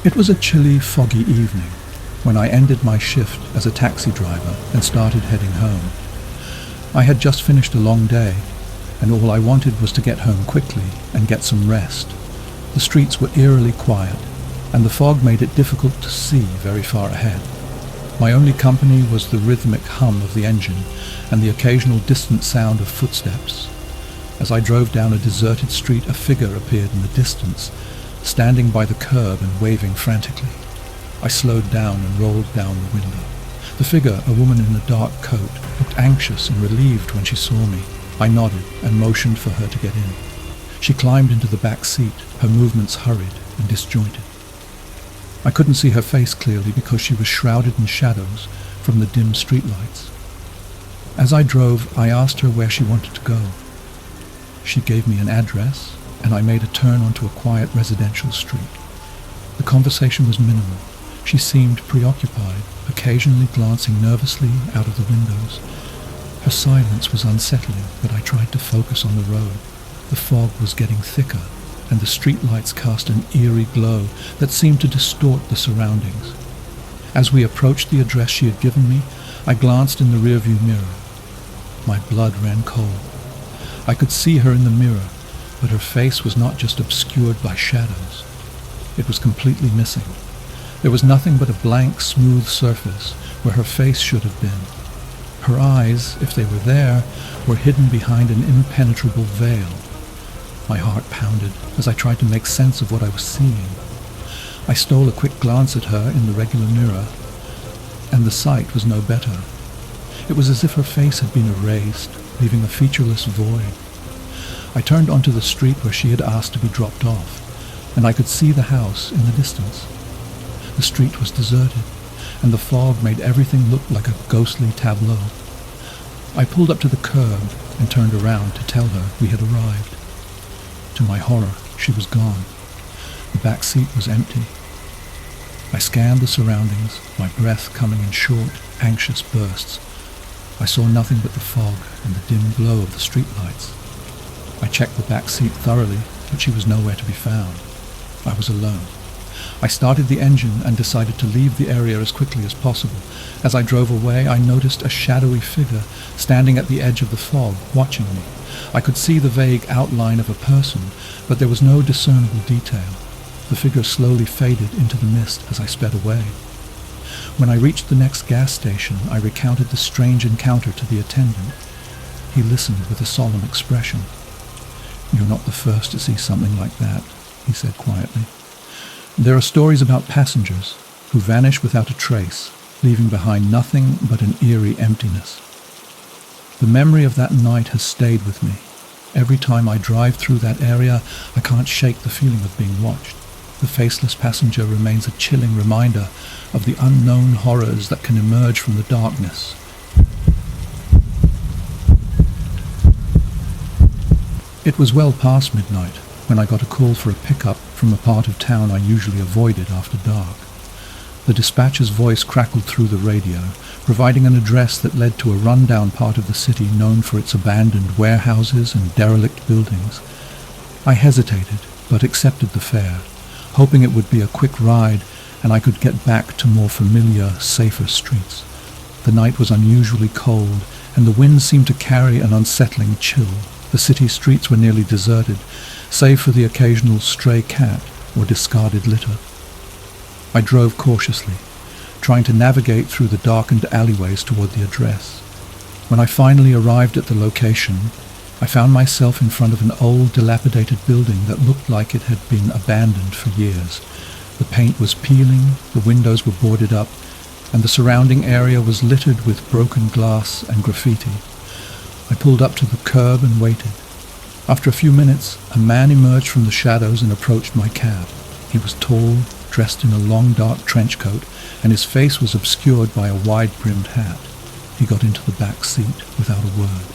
It was a chilly, foggy evening when I ended my shift as a taxi driver and started heading home. I had just finished a long day, and all I wanted was to get home quickly and get some rest. The streets were eerily quiet, and the fog made it difficult to see very far ahead. My only company was the rhythmic hum of the engine and the occasional distant sound of footsteps. As I drove down a deserted street, a figure appeared in the distance, standing by the curb and waving frantically. I slowed down and rolled down the window. The figure, a woman in a dark coat, looked anxious and relieved when she saw me. I nodded and motioned for her to get in. She climbed into the back seat, her movements hurried and disjointed. I couldn't see her face clearly because she was shrouded in shadows from the dim streetlights. As I drove, I asked her where she wanted to go. She gave me an address, and I made a turn onto a quiet residential street. The conversation was minimal. She seemed preoccupied, occasionally glancing nervously out of the windows. Her silence was unsettling, but I tried to focus on the road. The fog was getting thicker, and the streetlights cast an eerie glow that seemed to distort the surroundings. As we approached the address she had given me, I glanced in the rearview mirror. My blood ran cold. I could see her in the mirror, but her face was not just obscured by shadows. It was completely missing. There was nothing but a blank, smooth surface where her face should have been. Her eyes, if they were there, were hidden behind an impenetrable veil. My heart pounded as I tried to make sense of what I was seeing. I stole a quick glance at her in the regular mirror, and the sight was no better. It was as if her face had been erased, leaving a featureless void. I turned onto the street where she had asked to be dropped off, and I could see the house in the distance. The street was deserted, and the fog made everything look like a ghostly tableau. I pulled up to the curb and turned around to tell her we had arrived. To my horror, she was gone. The back seat was empty. I scanned the surroundings, my breath coming in short, anxious bursts. I saw nothing but the fog and the dim glow of the streetlights. I checked the back seat thoroughly, but she was nowhere to be found. I was alone. I started the engine and decided to leave the area as quickly as possible. As I drove away, I noticed a shadowy figure standing at the edge of the fog, watching me. I could see the vague outline of a person, but there was no discernible detail. The figure slowly faded into the mist as I sped away. When I reached the next gas station, I recounted the strange encounter to the attendant. He listened with a solemn expression. "You're not the first to see something like that," he said quietly. "There are stories about passengers who vanish without a trace, leaving behind nothing but an eerie emptiness. The memory of that night has stayed with me. Every time I drive through that area, I can't shake the feeling of being watched. The faceless passenger remains a chilling reminder of the unknown horrors that can emerge from the darkness." It was well past midnight when I got a call for a pickup from a part of town I usually avoided after dark. The dispatcher's voice crackled through the radio, providing an address that led to a run-down part of the city known for its abandoned warehouses and derelict buildings. I hesitated, but accepted the fare, hoping it would be a quick ride and I could get back to more familiar, safer streets. The night was unusually cold, and the wind seemed to carry an unsettling chill. The city streets were nearly deserted, save for the occasional stray cat or discarded litter. I drove cautiously, trying to navigate through the darkened alleyways toward the address. When I finally arrived at the location, I found myself in front of an old, dilapidated building that looked like it had been abandoned for years. The paint was peeling, the windows were boarded up, and the surrounding area was littered with broken glass and graffiti. I pulled up to the curb and waited. After a few minutes, a man emerged from the shadows and approached my cab. He was tall, dressed in a long dark trench coat, and his face was obscured by a wide-brimmed hat. He got into the back seat without a word.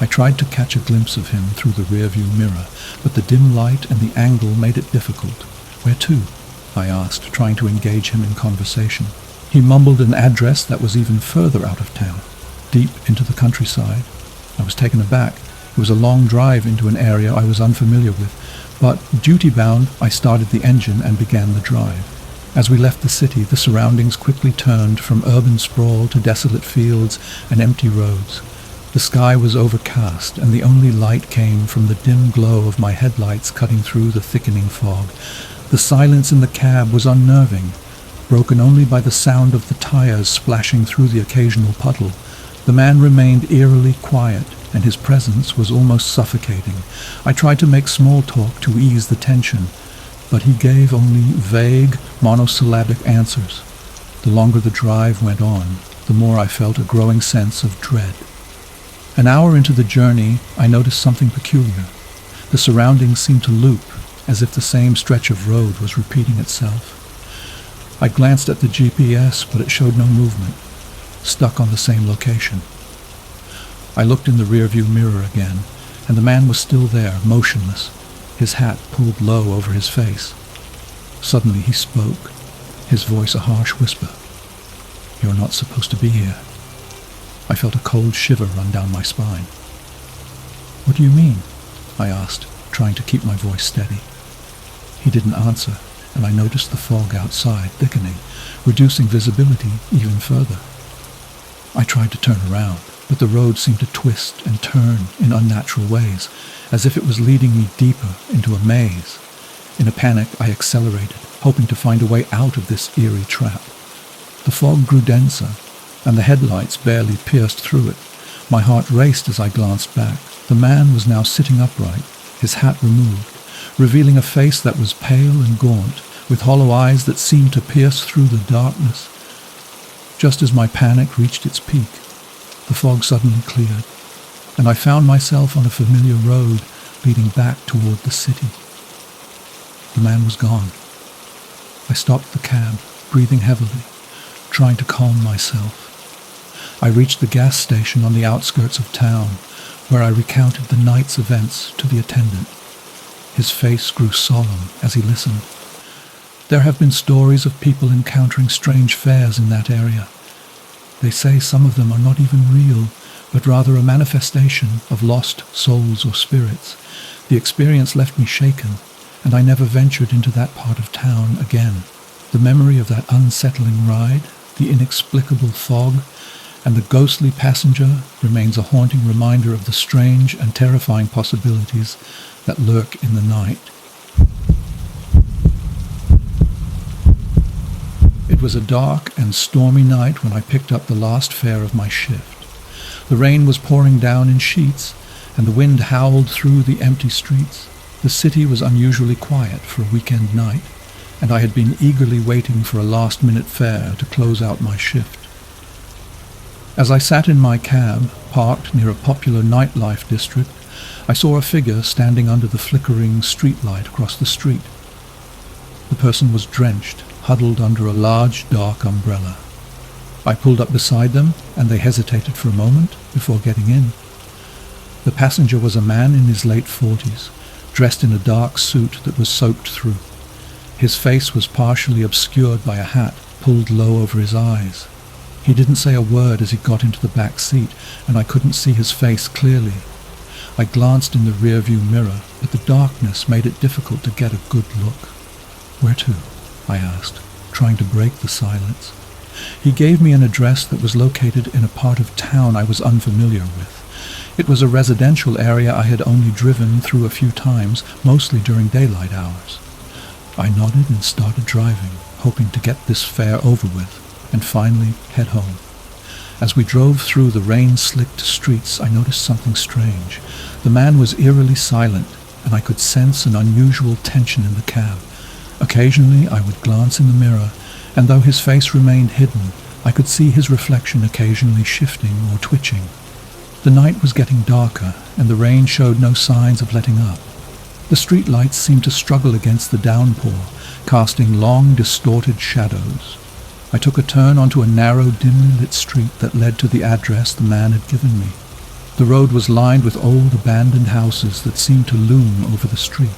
I tried to catch a glimpse of him through the rearview mirror, but the dim light and the angle made it difficult. "Where to?" I asked, trying to engage him in conversation. He mumbled an address that was even further out of town, deep into the countryside. I was taken aback. It was a long drive into an area I was unfamiliar with, but duty-bound, I started the engine and began the drive. As we left the city, the surroundings quickly turned from urban sprawl to desolate fields and empty roads. The sky was overcast, and the only light came from the dim glow of my headlights cutting through the thickening fog. The silence in the cab was unnerving, broken only by the sound of the tires splashing through the occasional puddle. The man remained eerily quiet, and his presence was almost suffocating. I tried to make small talk to ease the tension, but he gave only vague, monosyllabic answers. The longer the drive went on, the more I felt a growing sense of dread. An hour into the journey, I noticed something peculiar. The surroundings seemed to loop, as if the same stretch of road was repeating itself. I glanced at the GPS, but it showed no movement, stuck on the same location. I looked in the rearview mirror again, and the man was still there, motionless, his hat pulled low over his face. Suddenly he spoke, his voice a harsh whisper. "You're not supposed to be here." I felt a cold shiver run down my spine. "What do you mean?" I asked, trying to keep my voice steady. He didn't answer, and I noticed the fog outside thickening, reducing visibility even further. I tried to turn around, but the road seemed to twist and turn in unnatural ways, as if it was leading me deeper into a maze. In a panic, I accelerated, hoping to find a way out of this eerie trap. The fog grew denser, and the headlights barely pierced through it. My heart raced as I glanced back. The man was now sitting upright, his hat removed, revealing a face that was pale and gaunt, with hollow eyes that seemed to pierce through the darkness. Just as my panic reached its peak, the fog suddenly cleared, and I found myself on a familiar road leading back toward the city. The man was gone. I stopped the cab, breathing heavily, trying to calm myself. I reached the gas station on the outskirts of town, where I recounted the night's events to the attendant. His face grew solemn as he listened. There have been stories of people encountering strange fares in that area. They say some of them are not even real, but rather a manifestation of lost souls or spirits. The experience left me shaken, and I never ventured into that part of town again. The memory of that unsettling ride, the inexplicable fog, and the ghostly passenger remains a haunting reminder of the strange and terrifying possibilities that lurk in the night. It was a dark and stormy night when I picked up the last fare of my shift. The rain was pouring down in sheets, and the wind howled through the empty streets. The city was unusually quiet for a weekend night, and I had been eagerly waiting for a last-minute fare to close out my shift. As I sat in my cab, parked near a popular nightlife district, I saw a figure standing under the flickering streetlight across the street. The person was drenched, huddled under a large, dark umbrella. I pulled up beside them, and they hesitated for a moment before getting in. The passenger was a man in his late 40s, dressed in a dark suit that was soaked through. His face was partially obscured by a hat pulled low over his eyes. He didn't say a word as he got into the back seat, and I couldn't see his face clearly. I glanced in the rearview mirror, but the darkness made it difficult to get a good look. "Where to?" I asked, trying to break the silence. He gave me an address that was located in a part of town I was unfamiliar with. It was a residential area I had only driven through a few times, mostly during daylight hours. I nodded and started driving, hoping to get this fare over with, and finally head home. As we drove through the rain-slicked streets, I noticed something strange. The man was eerily silent, and I could sense an unusual tension in the cab. Occasionally I would glance in the mirror, and though his face remained hidden, I could see his reflection occasionally shifting or twitching. The night was getting darker, and the rain showed no signs of letting up. The street lights seemed to struggle against the downpour, casting long, distorted shadows. I took a turn onto a narrow, dimly lit street that led to the address the man had given me. The road was lined with old, abandoned houses that seemed to loom over the street.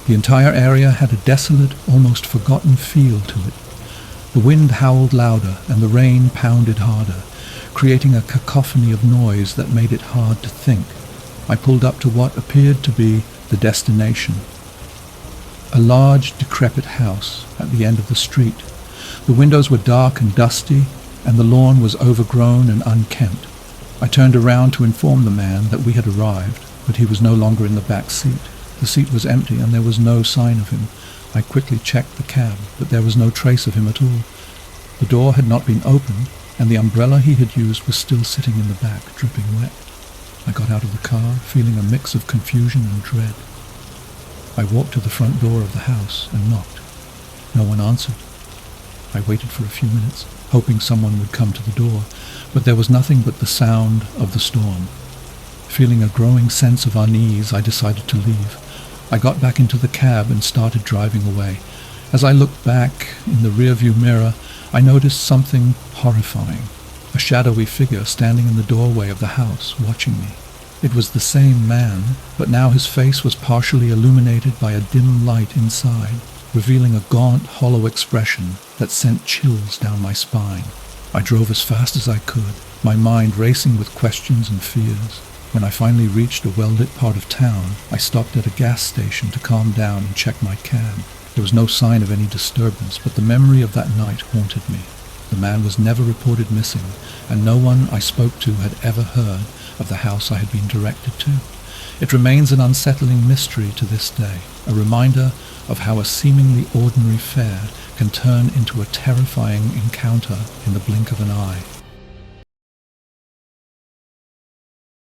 The entire area had a desolate, almost forgotten feel to it. The wind howled louder, and the rain pounded harder, creating a cacophony of noise that made it hard to think. I pulled up to what appeared to be the destination. a large, decrepit house at the end of the street. The windows were dark and dusty, and the lawn was overgrown and unkempt. I turned around to inform the man that we had arrived, but he was no longer in the back seat. The seat was empty, and there was no sign of him. I quickly checked the cab, but there was no trace of him at all. The door had not been opened, and the umbrella he had used was still sitting in the back, dripping wet. I got out of the car, feeling a mix of confusion and dread. I walked to the front door of the house and knocked. No one answered. I waited for a few minutes, hoping someone would come to the door, but there was nothing but the sound of the storm. Feeling a growing sense of unease, I decided to leave. I got back into the cab and started driving away. As I looked back in the rearview mirror, I noticed something horrifying. A shadowy figure standing in the doorway of the house, watching me. It was the same man, but now his face was partially illuminated by a dim light inside, revealing a gaunt, hollow expression that sent chills down my spine. I drove as fast as I could, my mind racing with questions and fears. When I finally reached a well-lit part of town, I stopped at a gas station to calm down and check my cab. There was no sign of any disturbance, but the memory of that night haunted me. The man was never reported missing, and no one I spoke to had ever heard of the house I had been directed to. It remains an unsettling mystery to this day, a reminder of how a seemingly ordinary fare can turn into a terrifying encounter in the blink of an eye.